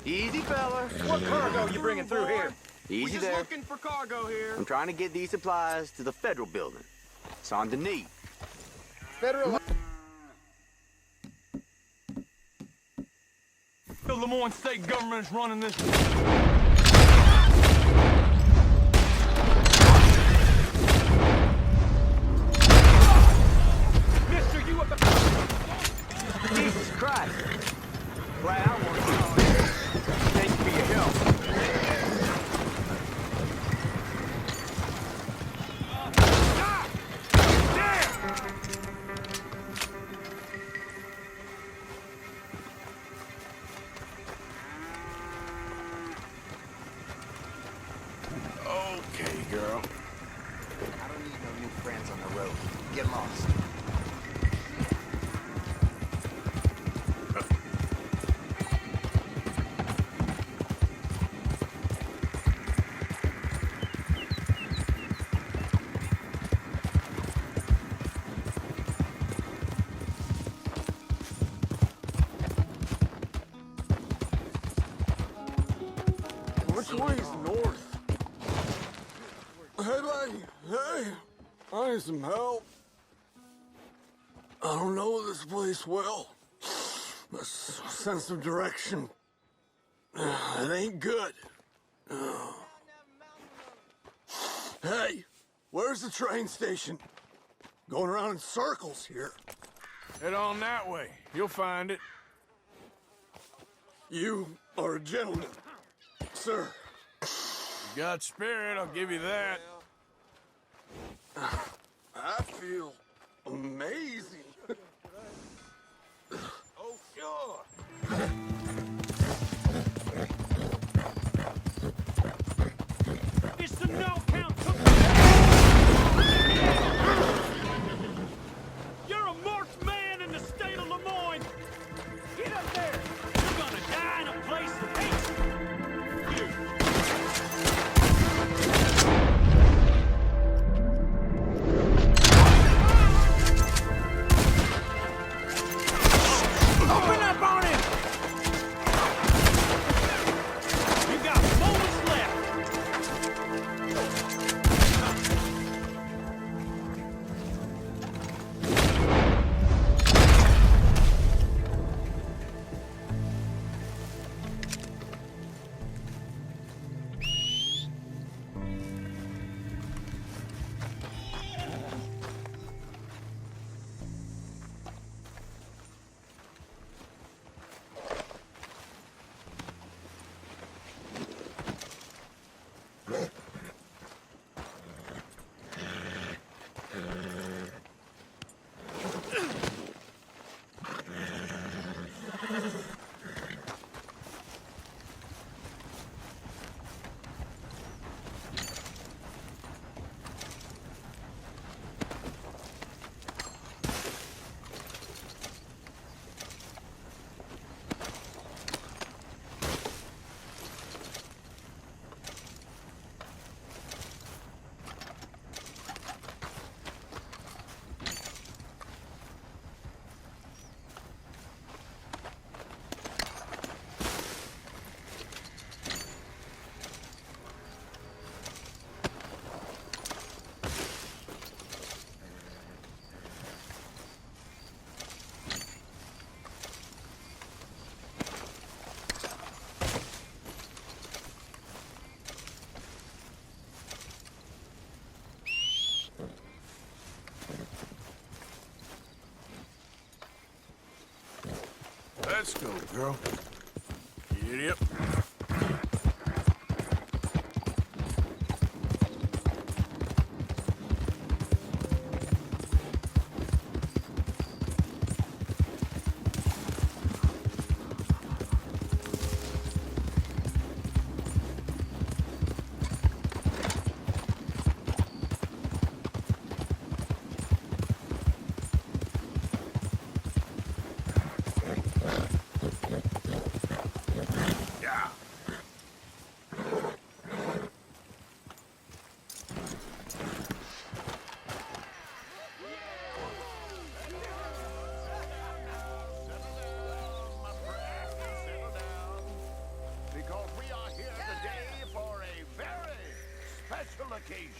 Easy, fella. What cargo you bringing through here? Easy We just there. looking for cargo here. I'm trying to get these supplies to the federal building. Saint Denis. Federal. The Lemoyne state government is running this. Mister, you up? Jesus Christ. Glad I won. Thank you for your help. Okay, girl. I don't need no new friends on the road. Get lost. Which way's north? Hey, lady. Hey. I need some help. I don't know this place well. Let's sense of direction. It ain't good. Hey, where's the train station? Going around in circles here. Head on that way. You'll find it. You are a gentleman, sir. You got spirit, I'll give you that. I feel amazing. Oh, sure. It's the no-count. You're a marked man in the state of Lemoyne. Get up there. You're gonna die in a place of hate. You. Open up on him! You got moments left. Let's go, girl. Idiot. Yeah. occasion.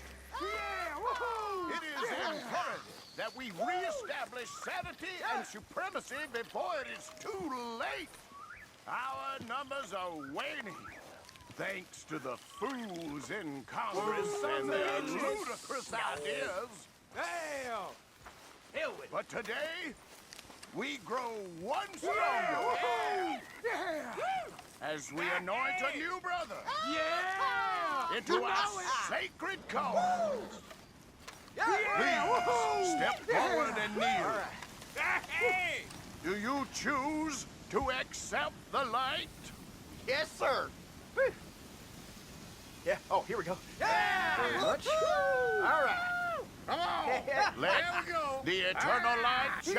It is imperative that we reestablish sanity and supremacy before it is too late. Our numbers are waning, thanks to the fools in Congress and their ludicrous ideas. Damn! Hell with it. But today, we grow one stronger as we anoint a new brother into our sacred cause. Please step forward and kneel. Do you choose to accept the light? Yes, sir. Yeah. Oh, here we go. Very much. All right. Come on. Let the eternal light shine.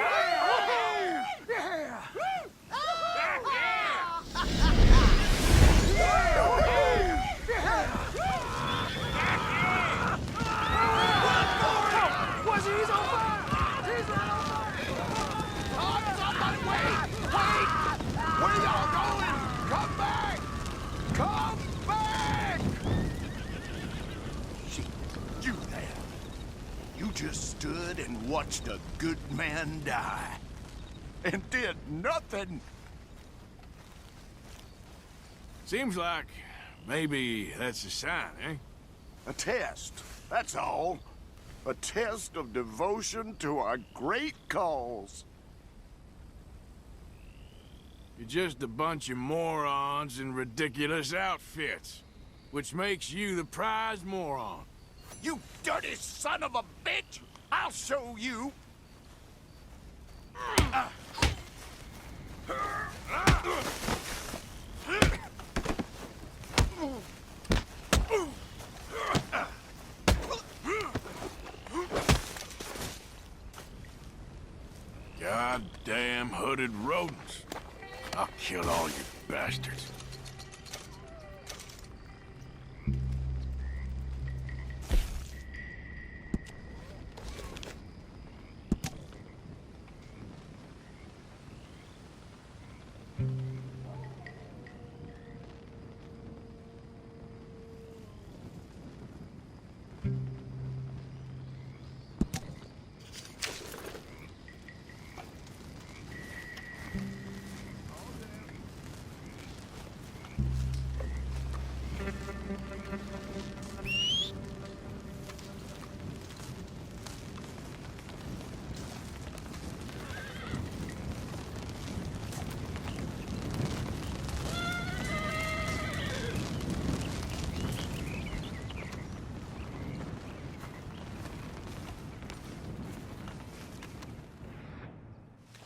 He's on fire! He's right on fire! Oh, somebody wait! Where y'all going? Come back! Come back! Shit, you there. You just stood and watched a good man die. And did nothing. Seems like maybe that's a sign, eh? A test, that's all. A test of devotion to our great cause. You're just a bunch of morons in ridiculous outfits, which makes you the prize moron. You dirty son of a bitch! I'll show you! Goddamn hooded rodents. I'll kill all you bastards.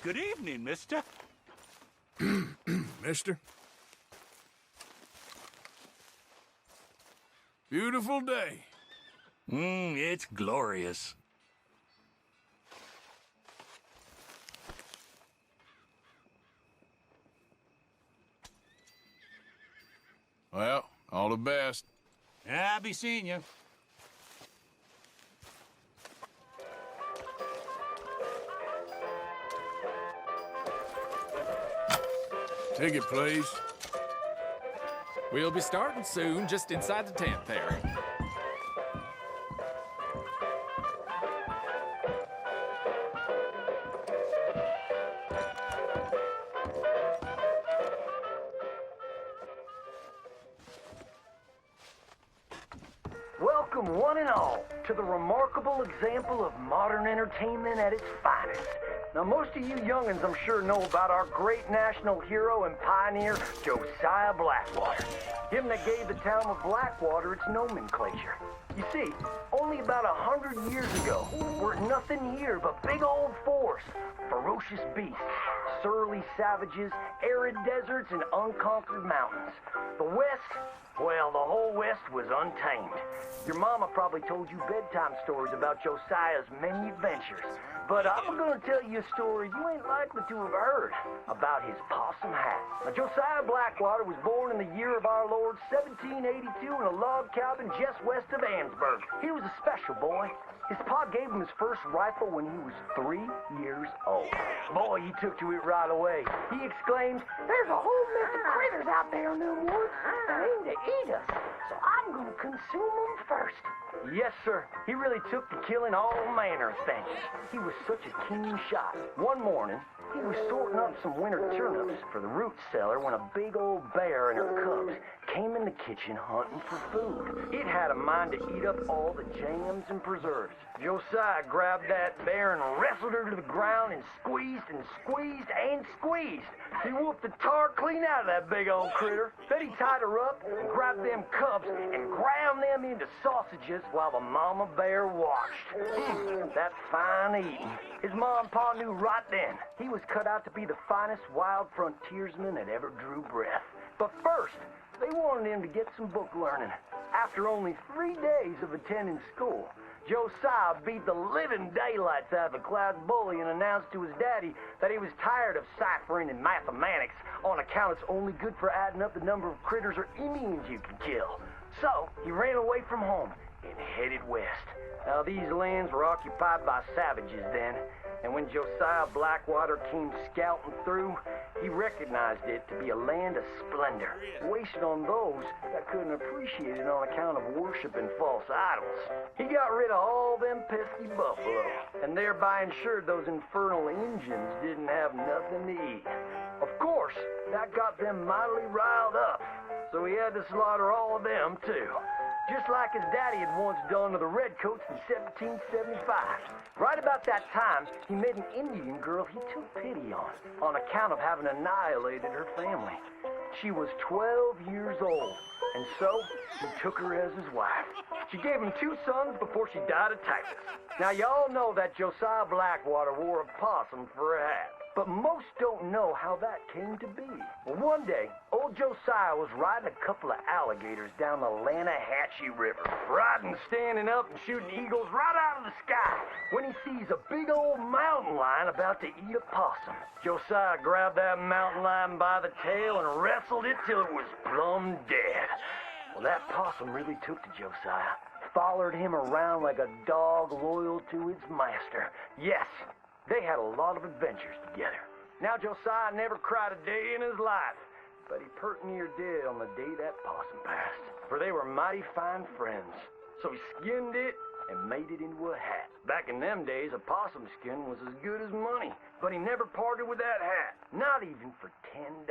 Good evening, mister. Mister? Beautiful day. It's glorious. Well, all the best. I'll be seeing you. Ticket, please. We'll be starting soon, just inside the tent there. Welcome, one and all, to the remarkable example of modern entertainment at its finest. Now, most of you youngins, I'm sure, know about our great national hero and pioneer, Josiah Blackwater. Him that gave the town of Blackwater its nomenclature. You see, only about 100 years ago, were nothing here but big old forests, ferocious beasts, surly savages, arid deserts, and unconquered mountains. The West, well, the whole West was untamed. Your mama probably told you bedtime stories about Josiah's many adventures. But I'm gonna tell you a story you ain't likely to have heard about his possum hat. Now, Josiah Blackwater was born in the year of our Lord 1782 in a log cabin just west of Ansburg. He was a special boy. His pa gave him his first rifle when he was 3 years old. Boy, he took to it right away. He exclaimed, "There's a whole mess of critters out there in them woods that aim to eat us, so I'm gonna consume them first." Yes, sir. He really took to killing all manner of things. He was such a keen shot. One morning, he was sorting up some winter turnips for the root cellar when a big old bear and her cubs came in the kitchen hunting for food. It had a mind to eat up all the jams and preserves. Josiah grabbed that bear and wrestled her to the ground and squeezed and squeezed and squeezed. He whooped the tar clean out of that big old critter. Then he tied her up and grabbed them cubs and ground them into sausages while the mama bear watched. That's fine eating. His ma and pa knew right then he was cut out to be the finest wild frontiersman that ever drew breath. But first, they wanted him to get some book learning. After only 3 days of attending school, Josiah beat the living daylights out of the class bully and announced to his daddy that he was tired of ciphering and mathematics on account it's only good for adding up the number of critters or Indians you can kill. So he ran away from home and headed west. Now, these lands were occupied by savages then, and when Josiah Blackwater came scouting through, he recognized it to be a land of splendor, wasted on those that couldn't appreciate it on account of worshiping false idols. He got rid of all them pesky buffalo, and thereby ensured those infernal Injuns didn't have nothing to eat. Of course, that got them mightily riled up, so he had to slaughter all of them too. Just like his daddy had once done to the Redcoats in 1775. Right about that time, he met an Indian girl he took pity on account of having annihilated her family. She was 12 years old, and so he took her as his wife. She gave him 2 sons before she died of typhus. Now, y'all know that Josiah Blackwater wore a possum for a hat. But most don't know how that came to be. Well, one day, old Josiah was riding a couple of alligators down the Lanahatchee River. Riding, standing up, and shooting eagles right out of the sky when he sees a big old mountain lion about to eat a possum. Josiah grabbed that mountain lion by the tail and wrestled it till it was plumb dead. Well, that possum really took to Josiah. Followed him around like a dog loyal to its master. Yes, they had a lot of adventures together. Now, Josiah never cried a day in his life, but he pert near did on the day that possum passed, for they were mighty fine friends. So he skinned it and made it into a hat. Back in them days, a possum skin was as good as money, but he never parted with that hat, not even for $10.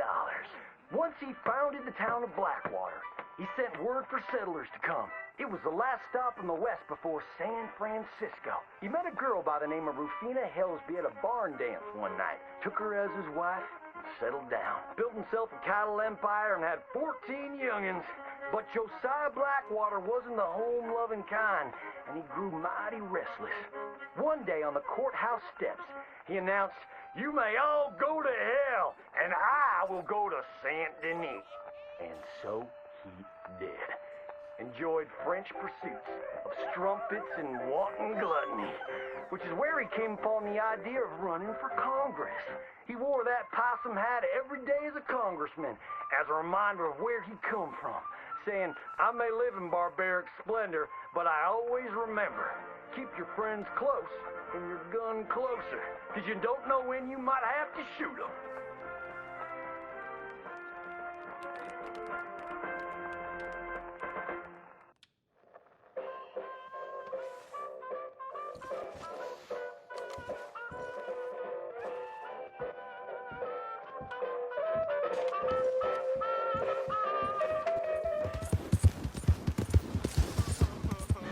Once he founded the town of Blackwater, he sent word for settlers to come. It was the last stop in the west before San Francisco. He met a girl by the name of Rufina Helsby at a barn dance one night, took her as his wife, and settled down. Built himself a cattle empire and had 14 youngins. But Josiah Blackwater wasn't the home-loving kind, and he grew mighty restless. One day on the courthouse steps, he announced, "You may all go to hell, and I will go to Saint Denis." And so he did. Enjoyed French pursuits of strumpets and wanton gluttony, which is where he came upon the idea of running for Congress. He wore that possum hat every day as a congressman, as a reminder of where he come from, saying, "I may live in barbaric splendor, but I always remember, keep your friends close and your gun closer, because you don't know when you might have to shoot them."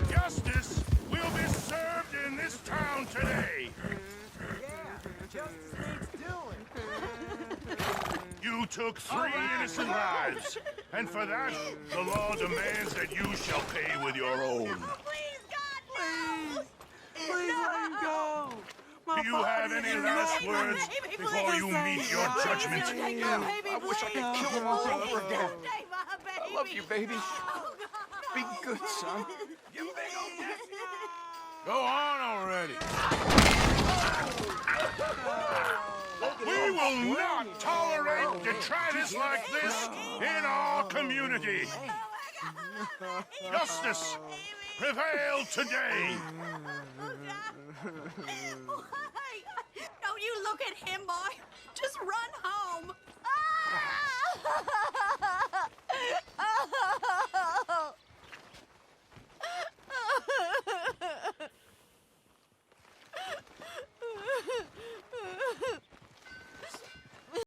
Justice will be served in this town today. You took 3 innocent lives, and for that, the law demands that you shall pay with your own. Please, God, no! Please let him go! Do you have any last words before you meet your judgment? I wish I could kill him all over again. I love you, baby. Be good, son. Go on already. We will not tolerate detritus like this in our community. Justice prevail today. Don't you look at him, boy.